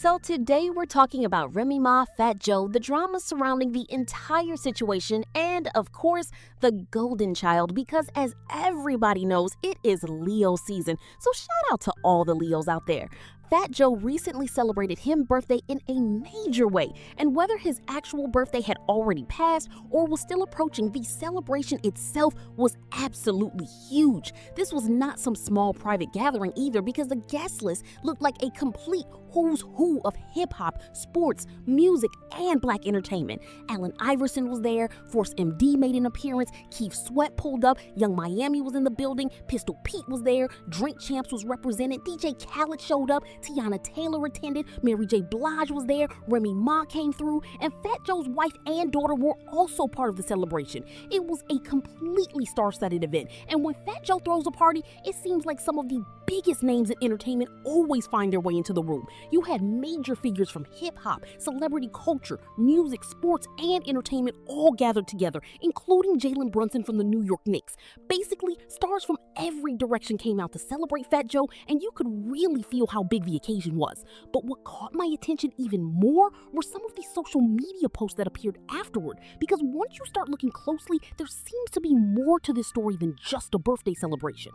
So today we're talking about Remy Ma, Fat Joe, the drama surrounding the entire situation, and of course, the golden child, because as everybody knows, it is Leo season. So shout out to all the Leos out there. Fat Joe recently celebrated his birthday in a major way, and whether his actual birthday had already passed or was still approaching, the celebration itself was absolutely huge. This was not some small private gathering either, because the guest list looked like a complete who's who of hip-hop, sports, music, and black entertainment. Allen Iverson was there, Force MD made an appearance, Keith Sweat pulled up, Young Miami was in the building, Pistol Pete was there, Drink Champs was represented, DJ Khaled showed up, Tiana Taylor attended, Mary J. Blige was there, Remy Ma came through, and Fat Joe's wife and daughter were also part of the celebration. It was a completely star-studded event, and when Fat Joe throws a party, it seems like some of the biggest names in entertainment always find their way into the room. You had major figures from hip-hop, celebrity culture, music, sports, and entertainment all gathered together, including Jalen Brunson from the New York Knicks. Basically, stars from every direction came out to celebrate Fat Joe, and you could really feel how big the occasion was. But what caught my attention even more were some of the social media posts that appeared afterward, because once you start looking closely, there seems to be more to this story than just a birthday celebration.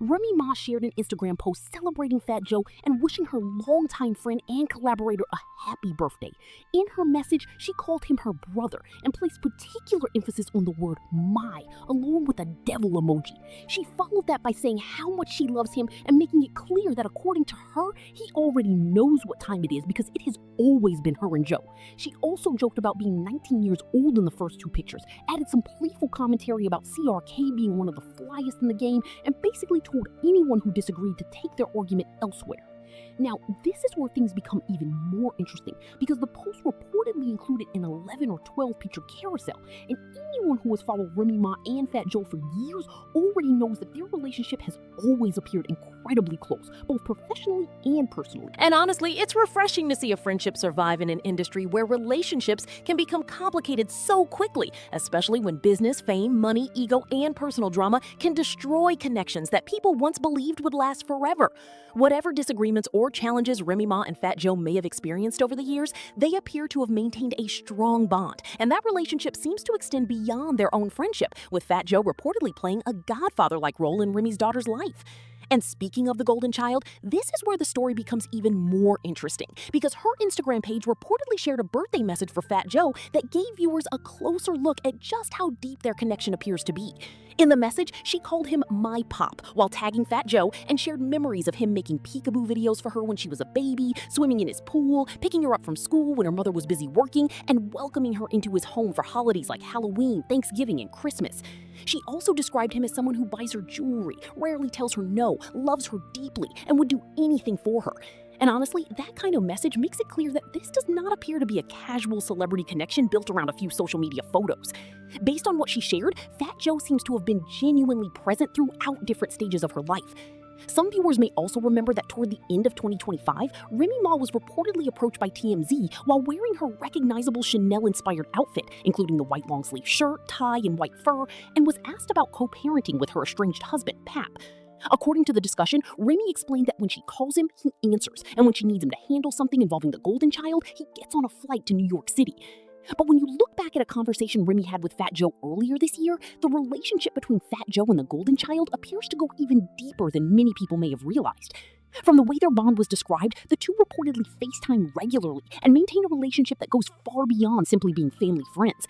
Remy Ma shared an Instagram post celebrating Fat Joe and wishing her longtime friend and collaborator a happy birthday. In her message, she called him her brother and placed particular emphasis on the word my, along with a devil emoji. She followed that by saying how much she loves him and making it clear that according to her, he already knows what time it is because it has always been her and Joe. She also joked about being 19 years old in the first two pictures, added some playful commentary about CRK being one of the flyest in the game, and basically told anyone who disagreed to take their argument elsewhere. Now, this is where things become even more interesting, because the post reportedly included an 11 or 12 picture carousel, and anyone who has followed Remy Ma and Fat Joe for years already knows that their relationship has always appeared incredibly close, both professionally and personally. And honestly, it's refreshing to see a friendship survive in an industry where relationships can become complicated so quickly, especially when business, fame, money, ego, and personal drama can destroy connections that people once believed would last forever. Whatever disagreements or challenges Remy Ma and Fat Joe may have experienced over the years, they appear to have maintained a strong bond, and that relationship seems to extend beyond their own friendship, with Fat Joe reportedly playing a godfather-like role in Remy's daughter's life. And speaking of the golden child, this is where the story becomes even more interesting, because her Instagram page reportedly shared a birthday message for Fat Joe that gave viewers a closer look at just how deep their connection appears to be. In the message, she called him my pop while tagging Fat Joe and shared memories of him making peekaboo videos for her when she was a baby, swimming in his pool, picking her up from school when her mother was busy working, and welcoming her into his home for holidays like Halloween, Thanksgiving, and Christmas. She also described him as someone who buys her jewelry, rarely tells her no, loves her deeply, and would do anything for her. And honestly, that kind of message makes it clear that this does not appear to be a casual celebrity connection built around a few social media photos. Based on what she shared, Fat Joe seems to have been genuinely present throughout different stages of her life. Some viewers may also remember that toward the end of 2025, Remy Ma was reportedly approached by TMZ while wearing her recognizable Chanel-inspired outfit, including the white long-sleeve shirt, tie, and white fur, and was asked about co-parenting with her estranged husband, Pap. According to the discussion, Remy explained that when she calls him, he answers, and when she needs him to handle something involving the golden child, he gets on a flight to New York City. But when you look back at a conversation Remy had with Fat Joe earlier this year, the relationship between Fat Joe and the golden child appears to go even deeper than many people may have realized. From the way their bond was described, the two reportedly FaceTime regularly and maintain a relationship that goes far beyond simply being family friends.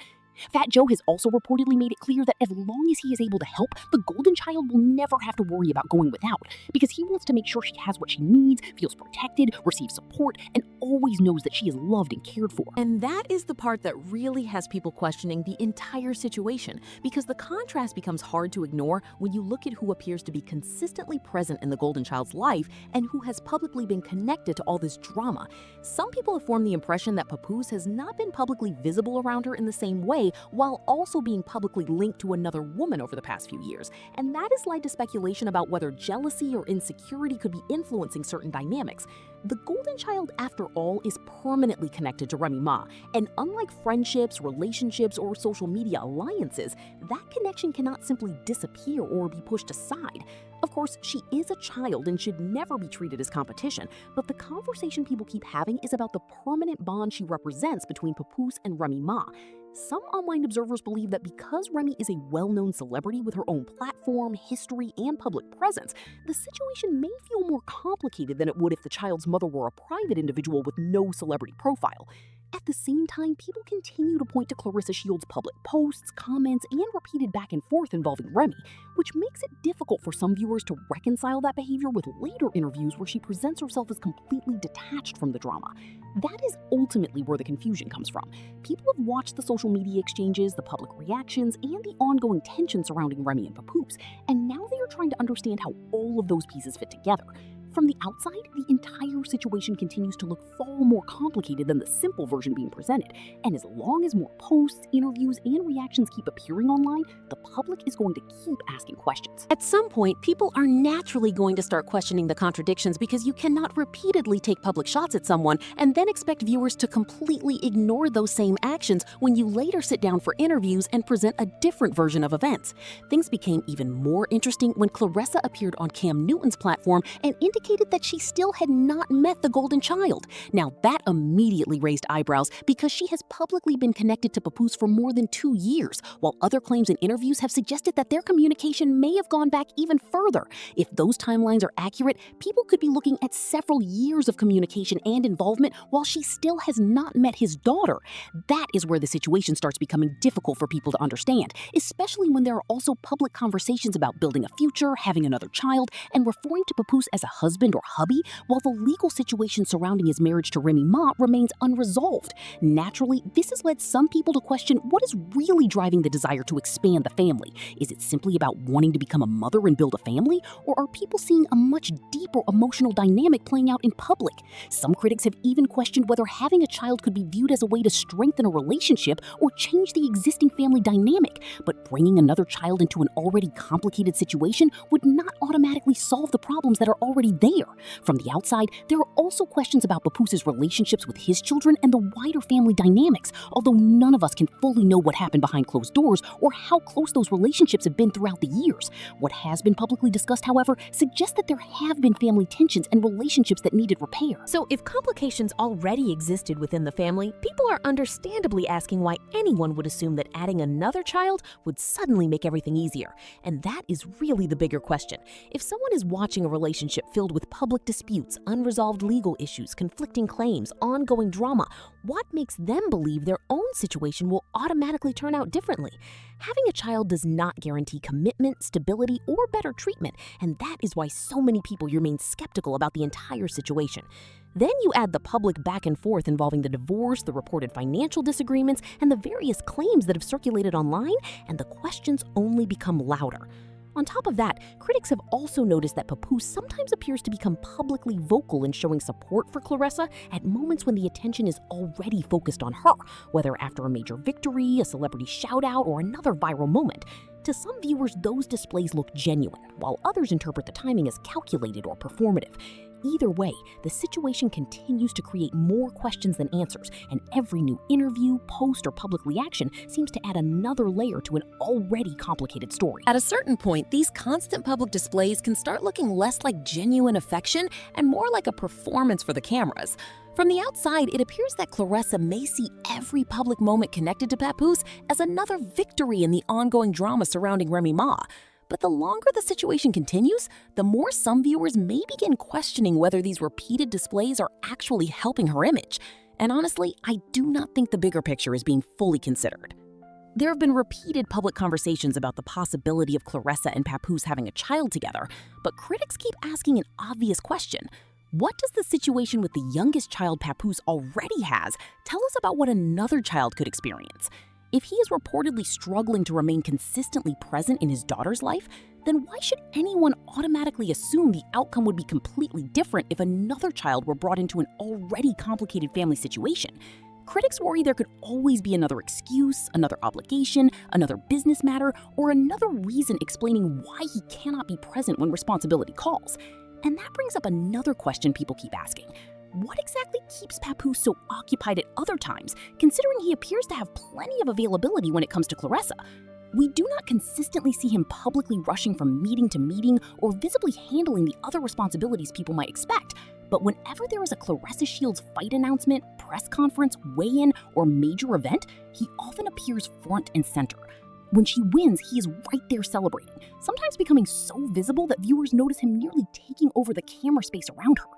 Fat Joe has also reportedly made it clear that as long as he is able to help, the golden child will never have to worry about going without, because he wants to make sure she has what she needs, feels protected, receives support, and always knows that she is loved and cared for. And that is the part that really has people questioning the entire situation, because the contrast becomes hard to ignore when you look at who appears to be consistently present in the golden child's life and who has publicly been connected to all this drama. Some people have formed the impression that Papoose has not been publicly visible around her in the same way, away while also being publicly linked to another woman over the past few years. And that has led to speculation about whether jealousy or insecurity could be influencing certain dynamics. The golden child, after all, is permanently connected to Remy Ma, and unlike friendships, relationships, or social media alliances, that connection cannot simply disappear or be pushed aside. Of course, she is a child and should never be treated as competition, but the conversation people keep having is about the permanent bond she represents between Papoose and Remy Ma. Some online observers believe that because Remy is a well-known celebrity with her own platform, history, and public presence, the situation may feel more complicated than it would if the child's mother were a private individual with no celebrity profile. At the same time, people continue to point to Clarissa Shields' public posts, comments, and repeated back and forth involving Remy, which makes it difficult for some viewers to reconcile that behavior with later interviews where she presents herself as completely detached from the drama. That is ultimately where the confusion comes from. People have watched the social media exchanges, the public reactions, and the ongoing tension surrounding Remy and Papoose, and now they are trying to understand how all of those pieces fit together. From the outside, the entire situation continues to look far more complicated than the simple version being presented, and as long as more posts, interviews, and reactions keep appearing online, the public is going to keep asking questions. At some point, people are naturally going to start questioning the contradictions because you cannot repeatedly take public shots at someone and then expect viewers to completely ignore those same actions when you later sit down for interviews and present a different version of events. Things became even more interesting when Clarissa appeared on Cam Newton's platform and indicated that she still had not met the golden child. Now, that immediately raised eyebrows because she has publicly been connected to Papoose for more than 2 years, while other claims and interviews have suggested that their communication may have gone back even further. If those timelines are accurate, people could be looking at several years of communication and involvement while she still has not met his daughter. That is where the situation starts becoming difficult for people to understand, especially when there are also public conversations about building a future, having another child, and referring to Papoose as a husband or hubby, while the legal situation surrounding his marriage to Remy Ma remains unresolved. Naturally, this has led some people to question what is really driving the desire to expand the family. Is it simply about wanting to become a mother and build a family, or are people seeing a much deeper emotional dynamic playing out in public? Some critics have even questioned whether having a child could be viewed as a way to strengthen a relationship or change the existing family dynamic, but bringing another child into an already complicated situation would not automatically solve the problems that are already there. From the outside, there are also questions about Papoose's relationships with his children and the wider family dynamics, although none of us can fully know what happened behind closed doors or how close those relationships have been throughout the years. What has been publicly discussed, however, suggests that there have been family tensions and relationships that needed repair. So if complications already existed within the family, people are understandably asking why anyone would assume that adding another child would suddenly make everything easier. And that is really the bigger question. If someone is watching a relationship filled with public disputes, unresolved legal issues, conflicting claims, ongoing drama, what makes them believe their own situation will automatically turn out differently? Having a child does not guarantee commitment, stability, or better treatment, and that is why so many people remain skeptical about the entire situation. Then you add the public back and forth involving the divorce, the reported financial disagreements, and the various claims that have circulated online, and the questions only become louder. On top of that, critics have also noticed that Papoose sometimes appears to become publicly vocal in showing support for Clarissa at moments when the attention is already focused on her, whether after a major victory, a celebrity shout-out, or another viral moment. To some viewers, those displays look genuine, while others interpret the timing as calculated or performative. Either way, the situation continues to create more questions than answers, and every new interview, post, or public reaction seems to add another layer to an already complicated story. At a certain point, these constant public displays can start looking less like genuine affection and more like a performance for the cameras. From the outside, it appears that Clarissa may see every public moment connected to Papoose as another victory in the ongoing drama surrounding Remy Ma. But the longer the situation continues, the more some viewers may begin questioning whether these repeated displays are actually helping her image. And honestly, I do not think the bigger picture is being fully considered. There have been repeated public conversations about the possibility of Clarissa and Papoose having a child together, but critics keep asking an obvious question. What does the situation with the youngest child Papoose already has tell us about what another child could experience? If he is reportedly struggling to remain consistently present in his daughter's life, then why should anyone automatically assume the outcome would be completely different if another child were brought into an already complicated family situation? Critics worry there could always be another excuse, another obligation, another business matter, or another reason explaining why he cannot be present when responsibility calls. And that brings up another question people keep asking. What exactly keeps Papoose so occupied at other times, considering he appears to have plenty of availability when it comes to Clarissa? We do not consistently see him publicly rushing from meeting to meeting or visibly handling the other responsibilities people might expect. But whenever there is a Clarissa Shields fight announcement, press conference, weigh-in, or major event, he often appears front and center. When she wins, he is right there celebrating, sometimes becoming so visible that viewers notice him nearly taking over the camera space around her.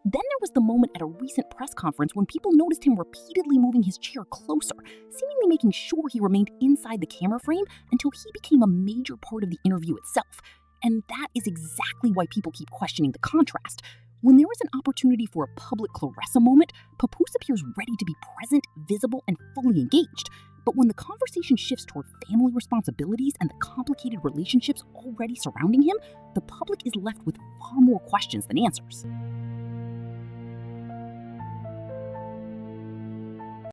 Then there was the moment at a recent press conference when people noticed him repeatedly moving his chair closer, seemingly making sure he remained inside the camera frame until he became a major part of the interview itself. And that is exactly why people keep questioning the contrast. When there is an opportunity for a public Clarissa moment, Papoose appears ready to be present, visible, and fully engaged. But when the conversation shifts toward family responsibilities and the complicated relationships already surrounding him, the public is left with far more questions than answers.